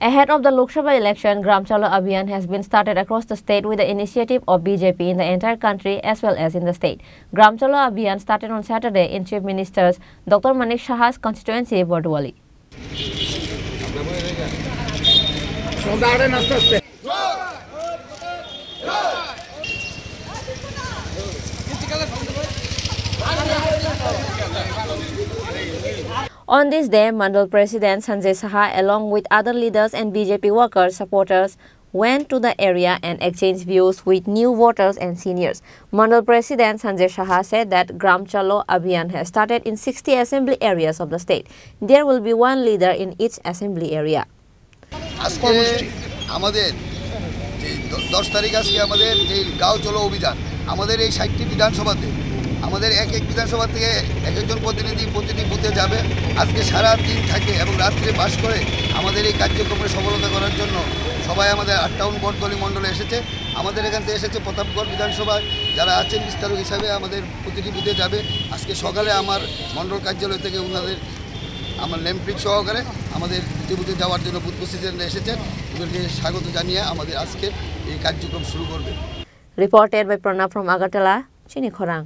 Ahead of the Lok Sabha election, Gram Chalo Abhiyan has been started across the state with the initiative of BJP in the entire country as well as in the state. Gram Chalo Abhiyan started on Saturday in Chief Minister's Dr. Manik Saha's constituency, Bordwali. On this day, Mandal President Sanjay Saha, along with other leaders and BJP workers, supporters, went to the area and exchanged views with new voters and seniors. Mandal President Sanjay Saha said that Gram Chalo Abhiyan has started in 60 assembly areas of the state. There will be one leader in each assembly area. আমাদের এক বিধানসভা থেকে একজন প্রতিনিধি প্রতিটি বুথে যাবে। আজকে সারা দিন থাকে এবং রাত্রে বাস করে আমাদের এই কার্যক্রমের সফলতা করার জন্য সবাই আমাদের 8 টাউন বটতলী মণ্ডলে এসেছে। আমাদের এখান থেকে এসেছে প্রতাপগড় বিধানসভায় যারা আছেন বিস্তারক হিসাবে আমাদের প্রতিটি বুথে যাবে। আজকে সকালে আমার মণ্ডল কার্যালয় থেকে ওনাদের আমার নেমপ্লেট সহকারে আমাদের বুথে যাওয়ার জন্য বুথ প্রেসিডেন্ট এসেছেন। ওদেরকে স্বাগত জানিয়ে আমাদের আজকে এই কার্যক্রম শুরু করবে। Reported by Pranab from Agartala, Chini Khorang.